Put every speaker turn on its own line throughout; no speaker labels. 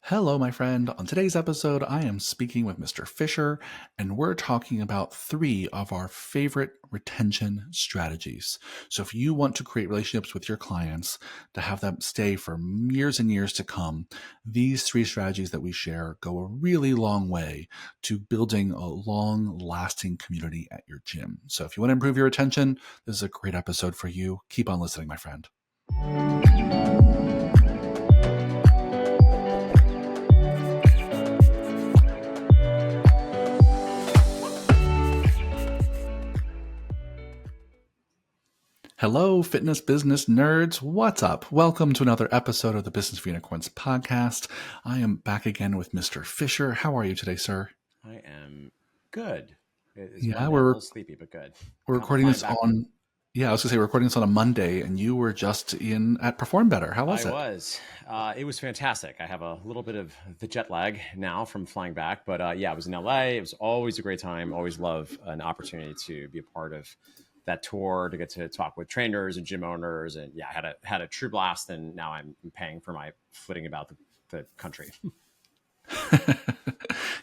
Hello, my friend. On today's episode, I am speaking with Mr. Fisher, and we're talking about three of our favorite retention strategies. So, if you want to create relationships with your clients to have them stay for years and years to come, these three strategies that we share go a really long way to building a long lasting community at your gym. So, if you want to improve your retention, this is a great episode for you. Keep on listening, my friend. Hello, fitness business nerds. What's up? Welcome to another episode of the Business for Unicorns podcast. I am back again with Mr. Fisher. How are you today, sir?
I am good. It's
Yeah,
Monday. I'm a little sleepy, but good.
we're recording
Flying
this
back.
on. Yeah, I was gonna say we're recording this on a Monday, and you were just in at Perform Better. How was
I
it?
was. It was fantastic. I have a little bit of the jet lag now from flying back, but yeah, I was in LA. It was always a great time. Always love an opportunity to be a part of that tour, to get to talk with trainers and gym owners, and yeah, I had a true blast. And now I'm paying for my footing about the country.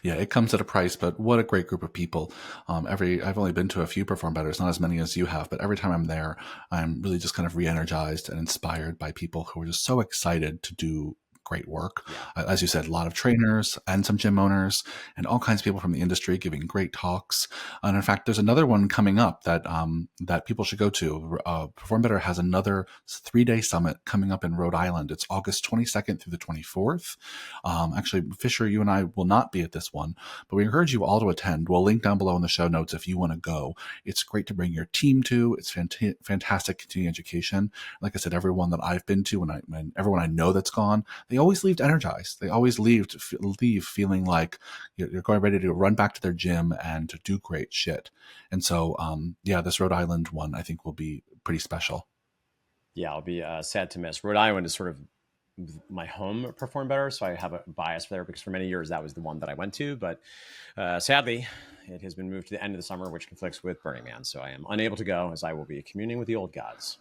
Yeah, it comes at a price, but what a great group of people. I've only been to a few Perform Betters, not as many as you have, but every time I'm there, I'm really just kind of re-energized and inspired by people who are just so excited to do great work.
Yeah.
As you said, a lot of trainers and some gym owners and all kinds of people from the industry giving great talks. And in fact, there's another one coming up that people should go to. Perform Better has another 3-day summit coming up in Rhode Island. It's August 22nd through the 24th. Actually, Fisher, you and I will not be at this one, but we encourage you all to attend. We'll link down below in the show notes if you want to go. It's great to bring your team to. It's fantastic continuing education. Like I said, everyone that I've been to and everyone I know that's gone, they always leave energized. They always leave feeling like you're going ready to run back to their gym and to do great shit. And so, yeah, this Rhode Island one I think will be pretty special.
Yeah, I'll be sad to miss. Rhode Island is sort of my home. Perform Better, so I have a bias there because for many years that was the one that I went to, but sadly it has been moved to the end of the summer, which conflicts with Burning Man, so I am unable to go, as I will be communing with the old gods.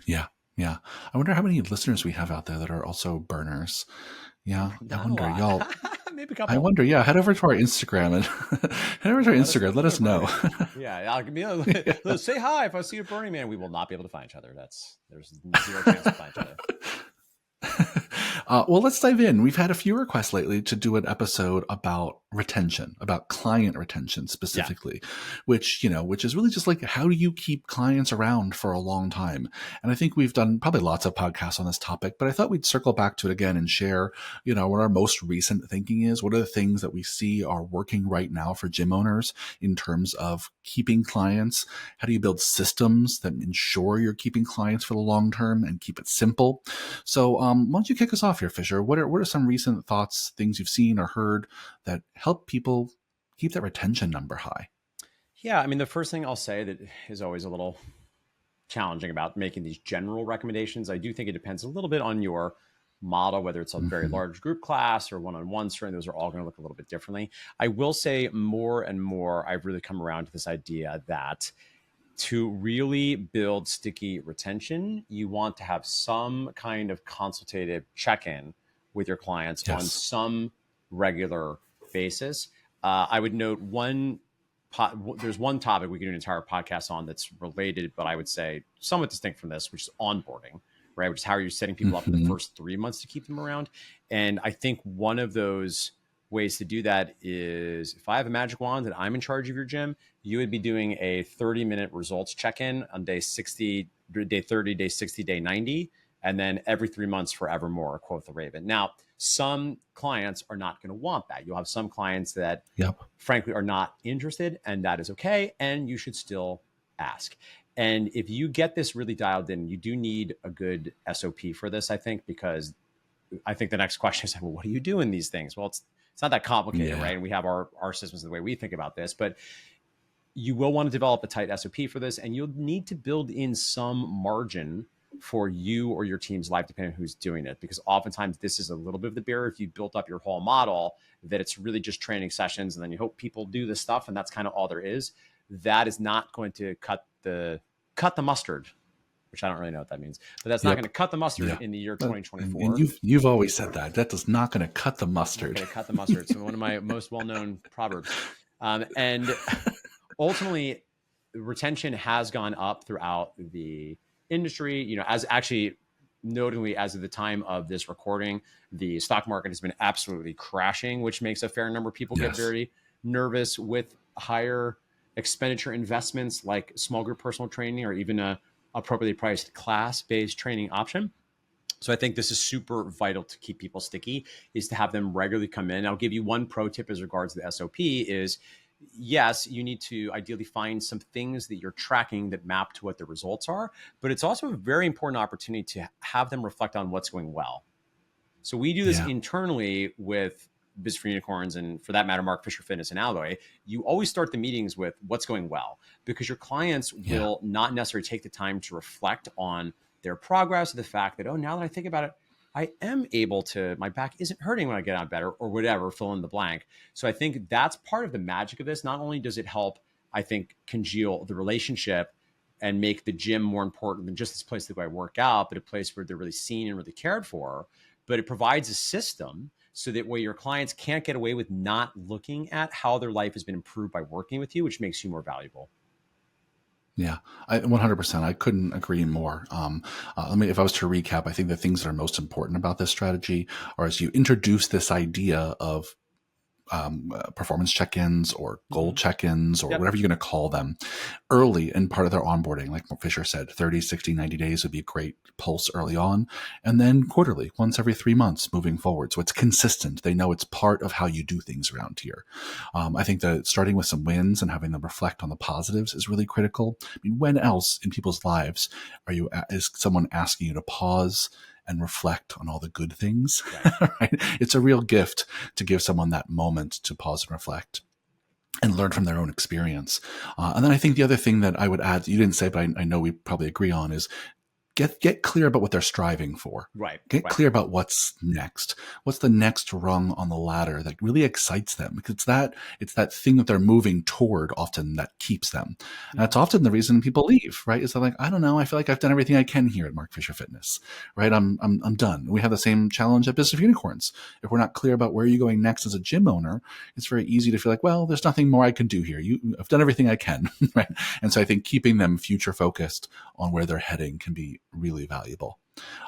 Yeah, yeah. I wonder how many listeners we have out there that are also burners. Yeah, I
Not a
wonder,
lot.
y'all.
Maybe a
I
couple.
wonder. Yeah, head over to our Instagram and head over to our Instagram. Let us know.
Yeah, say hi if I see a Burning Man. We will not be able to find each other. There's zero chance to find each other.
Well, let's dive in. We've had a few requests lately to do an episode about retention, about client retention specifically, which is really just like, how do you keep clients around for a long time? And I think we've done probably lots of podcasts on this topic, but I thought we'd circle back to it again and share, what our most recent thinking is. What are the things that we see are working right now for gym owners in terms of keeping clients? How do you build systems that ensure you're keeping clients for the long term and keep it simple? So, why don't you kick us off here, Fisher? What are some recent thoughts, things you've seen or heard that help people keep that retention number high?
Yeah, I mean, the first thing I'll say that is always a little challenging about making these general recommendations, I do think it depends a little bit on your model, whether it's a very large group class or one-on-one training. Those are all going to look a little bit differently. I will say more and more, I've really come around to this idea that to really build sticky retention, you want to have some kind of consultative check-in with your clients on some regular basis. I would note there's one topic we can do an entire podcast on that's related, but I would say somewhat distinct from this, which is onboarding, right? Which is how you're setting people up for the first 3 months to keep them around. And I think one of those ways to do that is, if I have a magic wand and I'm in charge of your gym, you would be doing a 30-minute results check-in on day 60, day 30, day 60, day 90, and then every 3 months forevermore, quote the Raven. Now, some clients are not going to want that. You'll have some clients that, frankly, are not interested, and that is okay. And you should still ask. And if you get this really dialed in, you do need a good SOP for this, I think, because I think the next question is, well, what do you do in these things? Well, it's not that complicated, right? And we have our systems the way we think about this, but you will want to develop a tight SOP for this, and you'll need to build in some margin for you or your team's life, depending on who's doing it. Because oftentimes this is a little bit of the barrier. If you built up your whole model that it's really just training sessions and then you hope people do this stuff and that's kind of all there is, that is not going to cut the mustard which I don't really know what that means, but that's not
Yep.
going to cut the mustard
Yeah.
in the year
And
2024.
you've always said that. That is not going to cut the
Not
mustard.
going to cut the mustard. It's one of my most well-known proverbs. And ultimately, retention has gone up throughout the industry. You know, as actually notably as of the time of this recording, the stock market has been absolutely crashing, which makes a fair number of people get
Yes.
very nervous with higher expenditure investments like small group personal training or even a appropriately priced class-based training option. So I think this is super vital to keep people sticky, is to have them regularly come in. I'll give you one pro tip as regards to the SOP is, yes, you need to ideally find some things that you're tracking that map to what the results are, but it's also a very important opportunity to have them reflect on what's going well. So we do this
Yeah.
internally with Biz for Unicorns, and for that matter, Mark Fisher Fitness and Alloy. You always start the meetings with what's going well, because your clients will not necessarily take the time to reflect on their progress, the fact that, oh, now that I think about it, I am able to, my back isn't hurting when I get out better, or whatever, fill in the blank. So I think that's part of the magic of this. Not only does it help, I think, congeal the relationship and make the gym more important than just this place that I work out, but a place where they're really seen and really cared for, but it provides a system so that way your clients can't get away with not looking at how their life has been improved by working with you, which makes you more valuable.
Yeah, 100%. I couldn't agree more. If I was to recap, I think the things that are most important about this strategy are as you introduce this idea of performance check-ins or goal check-ins or whatever you're going to call them early in part of their onboarding. Like Fisher said, 30, 60, 90 days would be a great pulse early on. And then quarterly, once every 3 months moving forward. So it's consistent. They know it's part of how you do things around here. I think that starting with some wins and having them reflect on the positives is really critical. I mean, when else in people's lives is someone asking you to pause and reflect on all the good things? Right? It's a real gift to give someone that moment to pause and reflect and learn from their own experience. And then I think the other thing that I would add, you didn't say, but I know we probably agree on, is get clear about what they're striving for.
Right.
Get clear about what's next. What's the next rung on the ladder that really excites them? Because it's that thing that they're moving toward often that keeps them. And that's often the reason people leave, right? Is they're like, I don't know, I feel like I've done everything I can here at Mark Fisher Fitness, right? I'm done. We have the same challenge at Business of Unicorns. If we're not clear about where you're going next as a gym owner, it's very easy to feel like, well, there's nothing more I can do here. I've done everything I can, right? And so I think keeping them future focused on where they're heading can be really valuable.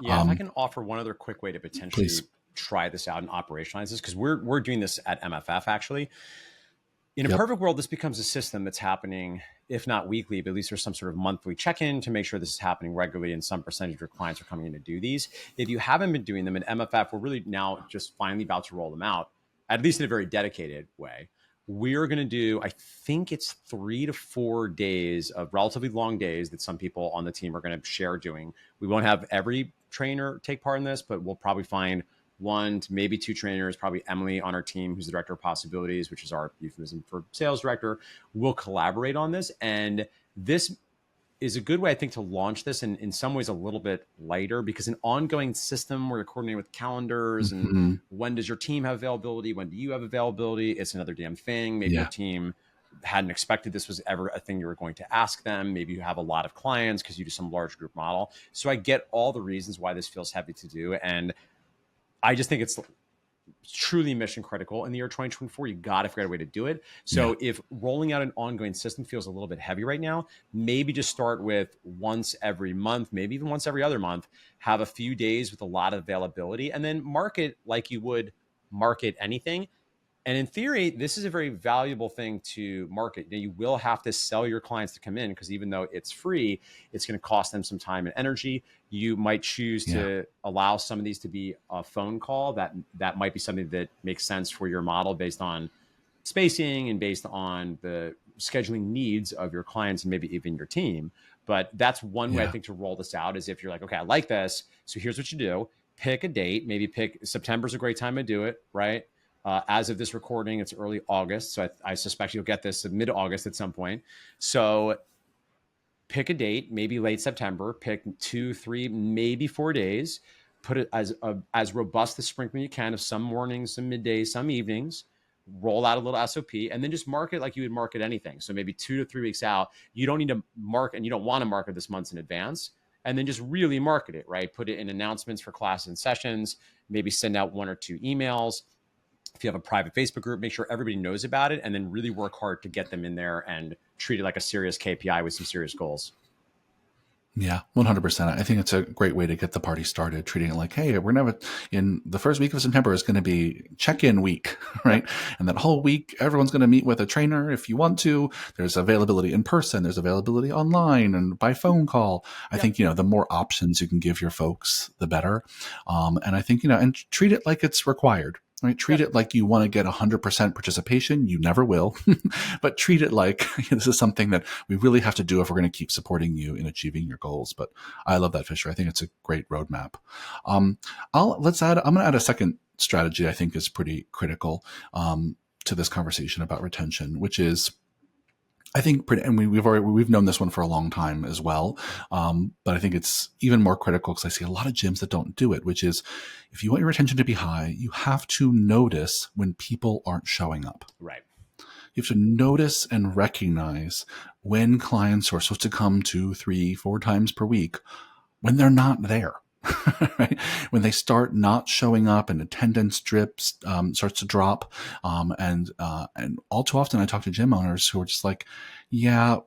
Yeah, if I can offer one other quick way to potentially
Please.
try this out and operationalize this, because we're doing this at MFF actually. In a perfect world, this becomes a system that's happening, if not weekly, but at least there's some sort of monthly check-in to make sure this is happening regularly, and some percentage of your clients are coming in to do these. If you haven't been doing them at MFF, we're really now just finally about to roll them out, at least in a very dedicated way. We're going to do, I think it's 3 to 4 days of relatively long days that some people on the team are going to share doing. We won't have every trainer take part in this, but we'll probably find 1 to maybe 2 trainers, probably Emily on our team, who's the director of possibilities, which is our euphemism for sales director. We'll collaborate on this. And this is a good way, I think, to launch this in some ways a little bit lighter, because an ongoing system where you're coordinating with calendars and when does your team have availability? When do you have availability? It's another damn thing. Maybe your team hadn't expected this was ever a thing you were going to ask them. Maybe you have a lot of clients because you do some large group model. So I get all the reasons why this feels heavy to do. And I just think it's truly mission critical in the year 2024. You got to figure out a way to do it. So if rolling out an ongoing system feels a little bit heavy right now, maybe just start with once every month, maybe even once every other month, have a few days with a lot of availability, and then market like you would market anything. And in theory, this is a very valuable thing to market. You will have to sell your clients to come in, because even though it's free, it's going to cost them some time and energy. You might choose to allow some of these to be a phone call. That might be something that makes sense for your model based on spacing and based on the scheduling needs of your clients and maybe even your team. But that's one way I think to roll this out, is if you're like, okay, I like this. So here's what you do. Pick a date. Maybe pick September's a great time to do it, right? As of this recording, it's early August. So I suspect you'll get this mid-August at some point. So pick a date, maybe late September, pick 2, 3, maybe 4 days, put it as robust a sprinkling you can of some mornings, some middays, some evenings, roll out a little SOP, and then just market like you would market anything. So maybe 2 to 3 weeks out, you don't need to market, and you don't want to market this months in advance. and then just really market it, right? Put it in announcements for classes and sessions, maybe send out 1 or 2 emails. If you have a private Facebook group, make sure everybody knows about it, and then really work hard to get them in there and treat it like a serious KPI with some serious goals.
Yeah, 100%. I think it's a great way to get the party started, treating it like, hey, we're going to have in the first week of September is going to be check-in week, right? And that whole week, everyone's going to meet with a trainer if you want to. There's availability in person, there's availability online and by phone call. I think, the more options you can give your folks, the better. And I think, and treat it like it's required. Right? Treat it like you want to get 100% participation. You never will, but treat it like this is something that we really have to do if we're going to keep supporting you in achieving your goals. But I love that, Fisher. I think it's a great roadmap. I'm going to add a second strategy I think is pretty critical to this conversation about retention, which is, I think, and we've known this one for a long time as well, but I think it's even more critical because I see a lot of gyms that don't do it, which is if you want your retention to be high, you have to notice when people aren't showing up.
Right.
You have to notice and recognize when clients who are supposed to come 2, 3, 4 times per week, when they're not there. Right? When they start not showing up and attendance starts to drop. And all too often I talk to gym owners who are just like, yeah,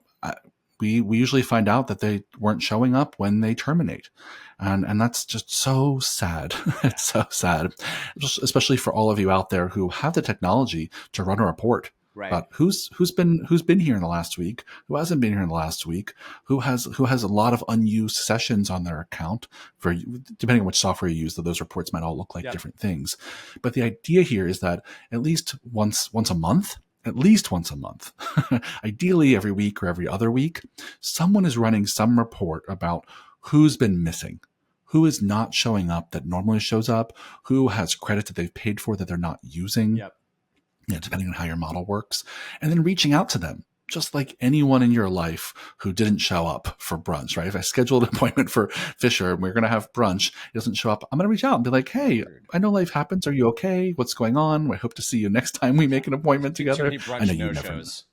we usually find out that they weren't showing up when they terminate. And that's just so sad. It's so sad, just especially for all of you out there who have the technology to run a report.
Right.
About who's been here in the last week, who hasn't been here in the last week, who has a lot of unused sessions on their account. For depending on which software you use, those reports might all look like different things. But the idea here is that at least once a month, ideally every week or every other week, someone is running some report about who's been missing, who is not showing up that normally shows up, who has credit that they've paid for that they're not using.
Yep.
Depending on how your model works, and then reaching out to them, just like anyone in your life who didn't show up for brunch, right? If I scheduled an appointment for Fisher and we're going to have brunch, he doesn't show up, I'm going to reach out and be like, hey, I know life happens. Are you okay? What's going on? I hope to see you next time we make an appointment together.
Too many brunch
I know
no
you never
shows.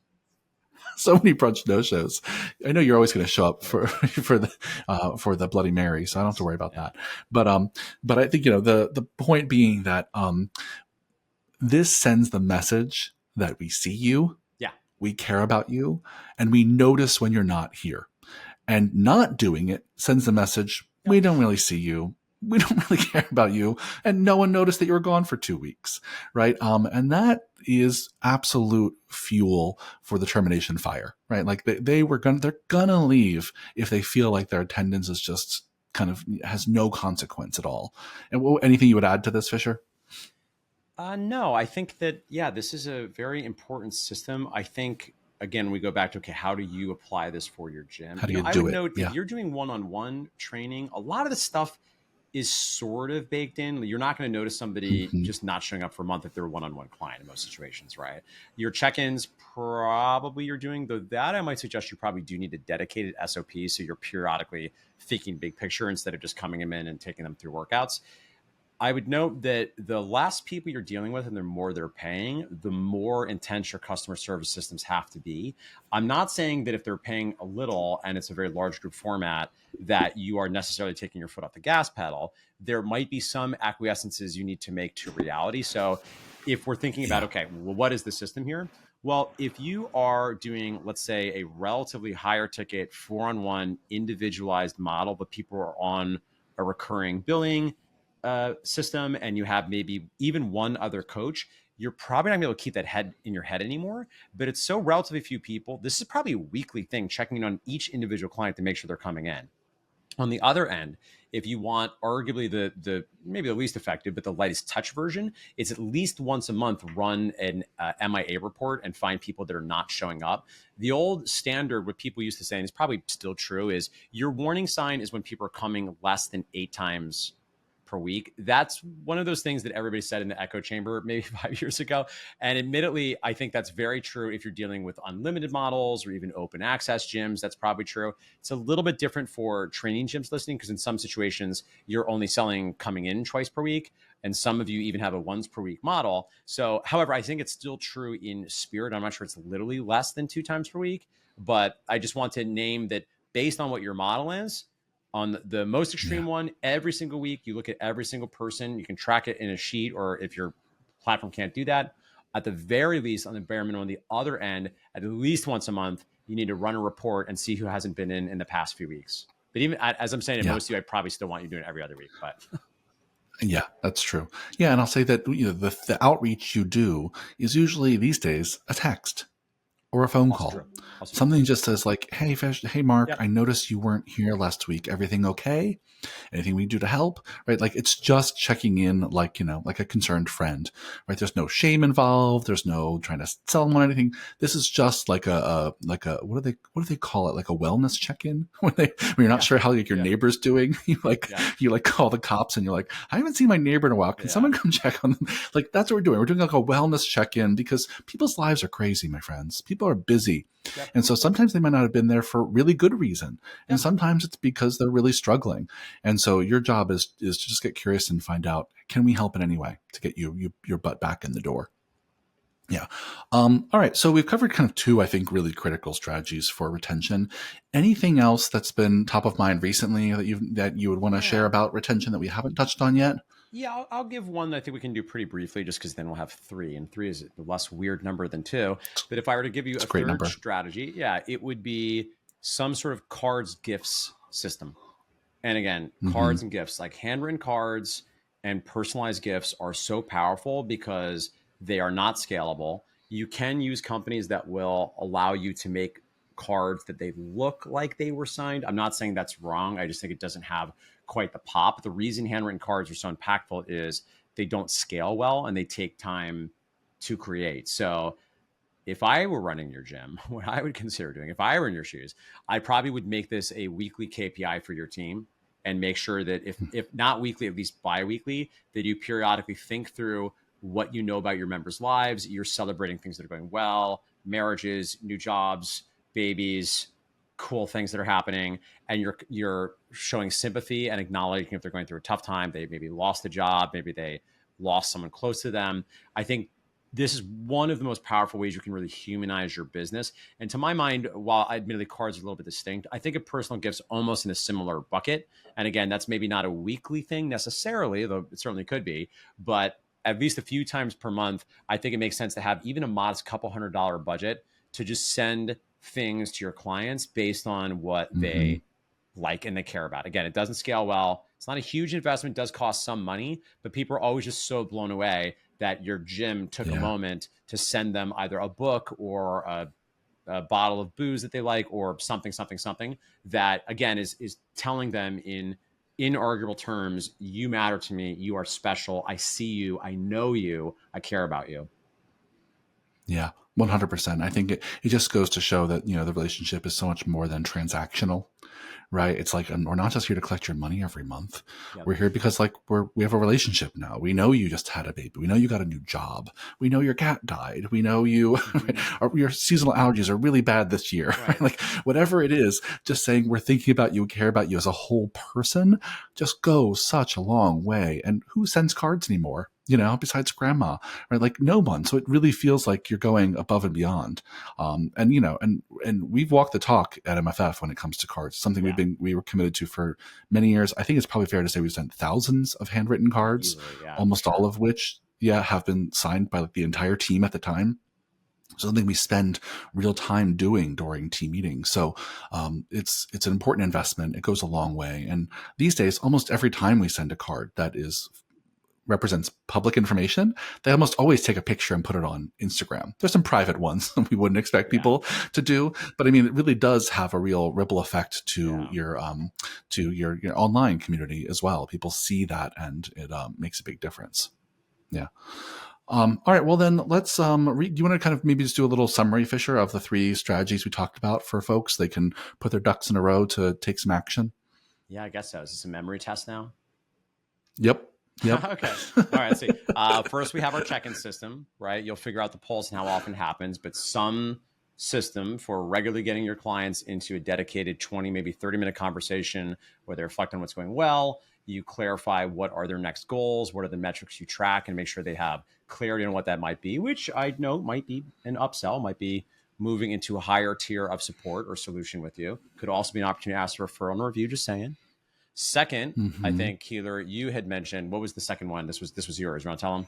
So many brunch no-shows. I know you're always going to show up for the Bloody Mary, so I don't have to worry about that. But I think, the point being that, this sends the message that we see you, we care about you, and we notice when you're not here. And not doing it sends the message, we don't really see you, we don't really care about you, and no one noticed that you were gone for 2 weeks, right? And that is absolute fuel for the termination fire, right? Like they're gonna leave if they feel like their attendance is just kind of has no consequence at all. And anything you would add to this, Fisher?
No, I think that, this is a very important system. I think, again, we go back to, okay, how do you apply this for your gym?
How do you do
I would
it?
note if you're doing one-on-one training, a lot of the stuff is sort of baked in. You're not going to notice somebody just not showing up for a month if they're a one-on-one client in most situations, right? Your check-ins, probably you're doing, though that I might suggest you probably do need a dedicated SOP. So you're periodically thinking big picture instead of just coming in and taking them through workouts. I would note that the less people you're dealing with and the more they're paying, the more intense your customer service systems have to be. I'm not saying that if they're paying a little and it's a very large group format, that you are necessarily taking your foot off the gas pedal. There might be some acquiescences you need to make to reality. So if we're thinking about, okay, well, what is the system here? Well, if you are doing, let's say, a relatively higher ticket 4-on-1 individualized model, but people are on a recurring billing system and you have maybe even one other coach, you're probably not going to be able to keep that head in your head anymore. But it's so relatively few people. This is probably a weekly thing, checking in on each individual client to make sure they're coming in. On the other end, if you want arguably the maybe the least effective, but the lightest touch version, it's at least once a month run an MIA report and find people that are not showing up. The old standard, what people used to say, and it's probably still true, is your warning sign is when people are coming less than 8 times per week. That's one of those things that everybody said in the echo chamber maybe 5 years ago. And admittedly, I think that's very true if you're dealing with unlimited models or even open access gyms. That's probably true. It's a little bit different for training gyms listening, because in some situations, you're only selling coming in twice per week. And some of you even have a once per week model. So, however, I think it's still true in spirit. I'm not sure it's literally less than 2 times per week, but I just want to name that based on what your model is, On the most
Yeah.
extreme one, every single week, you look at every single person. You can track it in a sheet, or if your platform can't do that, at the very least, on the bare minimum, on the other end, at least once a month, you need to run a report and see who hasn't been in the past few weeks. But even as I'm saying to
Yeah.
most of you, I probably still want you doing it every other week. But
Yeah, that's true. Yeah, and I'll say that the outreach you do is usually these days a text or a phone
also true.
call.
Also true.
Something just says like, "Hey, Fish, hey, Mark,
Yep.
I noticed you weren't here last week. Everything okay? Anything we can do to help?" Right? Like it's just checking in, like like a concerned friend. Right? There's no shame involved. There's no trying to sell them on anything. This is just like a what do they call it? Like a wellness check in when you're not
Yeah.
sure how like your
Yeah.
neighbor's doing.
Yeah.
You like call the cops and you're like, "I haven't seen my neighbor in a while. Can
Yeah.
someone come check on them?" Like that's what we're doing. We're doing like a wellness check in because people's lives are crazy, my friends. People are busy.
Yep.
And so sometimes they might not have been there for really good reason. And
Yeah.
sometimes it's because they're really struggling. And so your job is to just get curious and find out, can we help in any way to get your butt back in the door? Yeah. All right. So we've covered kind of two, I think, really critical strategies for retention. Anything else that's been top of mind recently that you would want to share
Yeah.
about retention that we haven't touched on yet?
Yeah, I'll give one that I think we can do pretty briefly, just because then we'll have three, and three is a less weird number than two. But if I were to give you
It's
a
a great
third
number.
strategy, yeah, it would be some sort of cards gifts system. And again,
Hmm.
cards and gifts, like handwritten cards and personalized gifts, are so powerful because they are not scalable. You can use companies that will allow you to make cards that they look like they were signed. I'm not saying that's wrong. I just think it doesn't have quite the pop. The reason handwritten cards are so impactful is they don't scale well and they take time to create. So if I were running your gym, what I would consider doing, if I were in your shoes, I probably would make this a weekly KPI for your team and make sure that if not weekly, at least bi-weekly, that you periodically think through what you know about your members' lives. You're celebrating things that are going well, marriages, new jobs, babies, cool things that are happening, and you're showing sympathy and acknowledging if they're going through a tough time. They maybe lost a job, maybe they lost someone close to them. I think this is one of the most powerful ways you can really humanize your business. And to my mind, while admittedly cards are a little bit distinct, I think of personal gifts almost in a similar bucket. And again, that's maybe not a weekly thing necessarily, though it certainly could be, but at least a few times per month, I think it makes sense to have even a modest couple $100 budget to just send things to your clients based on what
Hmm.
they like and they care about. Again, it doesn't scale well. It's not a huge investment, it does cost some money, but people are always just so blown away that your gym took a
Yeah.
moment to send them either a book or a bottle of booze that they like, or something that again is telling them in inarguable terms, you matter to me, you are special, I see you, I know you, I care about you.
Yeah. 100%. I think it just goes to show that, the relationship is so much more than transactional. Right? It's like we're not just here to collect your money every month.
Yep.
We're here because like we have a relationship now. We know you just had a baby. We know you got a new job. We know your cat died. We know you your seasonal allergies are really bad this year.
Right.
Like whatever it is, just saying we're thinking about you, care about you as a whole person, just goes such a long way. And who sends cards anymore? Besides grandma, right? Like no one. So it really feels like you're going above and beyond. And we've walked the talk at MFF when it comes to cards. Something
Yeah.
we were committed to for many years. I think it's probably fair to say we've sent thousands of handwritten cards,
Easily, yeah,
almost
sure.
all of which, have been signed by like the entire team at the time. Something we spend real time doing during team meetings. So it's an important investment. It goes a long way. And these days, almost every time we send a card that represents public information, they almost always take a picture and put it on Instagram. There's some private ones that we wouldn't expect
Yeah.
people to do, but I mean, it really does have a real ripple effect to
Yeah.
your online community as well. People see that, and it makes a big difference. Yeah. All right. Well, then let's. Do you want to kind of maybe just do a little summary, Fisher, of the three strategies we talked about for folks? They can put their ducks in a row to take some action.
Yeah, I guess so. Is this a memory test now?
Yep. Yep.
Okay. All right. Let's see. First, we have our check-in system, right? You'll figure out the pulse and how often it happens, but some system for regularly getting your clients into a dedicated 20, maybe 30-minute conversation where they reflect on what's going well. You clarify what are their next goals, what are the metrics you track, and make sure they have clarity on what that might be, which I know might be an upsell, might be moving into a higher tier of support or solution with you. Could also be an opportunity to ask for referral and review, just saying. Second, I
Hmm.
think Keeler, you had mentioned, what was the second one? This was yours. You want to tell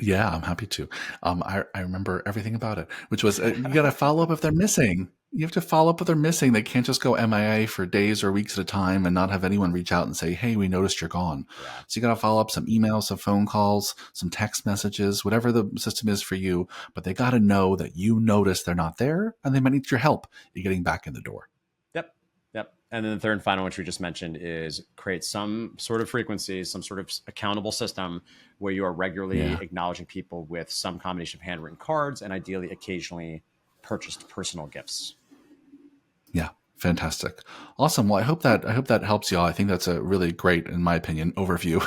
Yeah, I'm happy to. I remember everything about it, which was you got to
them?
follow up if they're missing. You have to follow up if they're missing. They can't just go MIA for days or weeks at a time and not have anyone reach out and say, "Hey, we noticed you're gone."
Yeah.
So you got to follow up some emails, some phone calls, some text messages, whatever the system is for you. But they got to know that you noticed they're not there, and they might need your help in getting back in the door.
Yep. Yep. And then the third and final, which we just mentioned, is create some sort of frequency, some sort of accountable system where you are regularly
Yeah.
acknowledging people with some combination of handwritten cards and ideally occasionally purchased personal gifts.
Yeah, fantastic. Awesome. Well, I hope that helps y'all. I think that's a really great, in my opinion, overview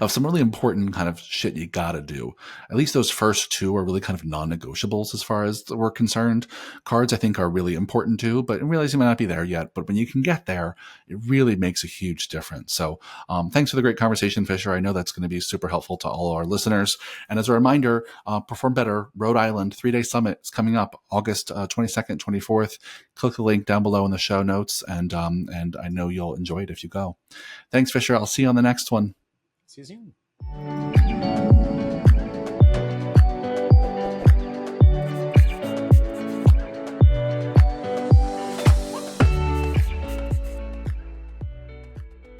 of some really important kind of shit you gotta do. At least those first two are really kind of non-negotiables as far as we're concerned. Cards, I think, are really important too, but I realize you might not be there yet. But when you can get there, it really makes a huge difference. So thanks for the great conversation, Fisher. I know that's going to be super helpful to all our listeners. And as a reminder, Perform Better Rhode Island 3-day summit is coming up August 22nd, 24th. Click the link down below in the show notes, and I know you'll enjoy it if you go. Thanks, Fisher. I'll see you on the next one.
See you soon.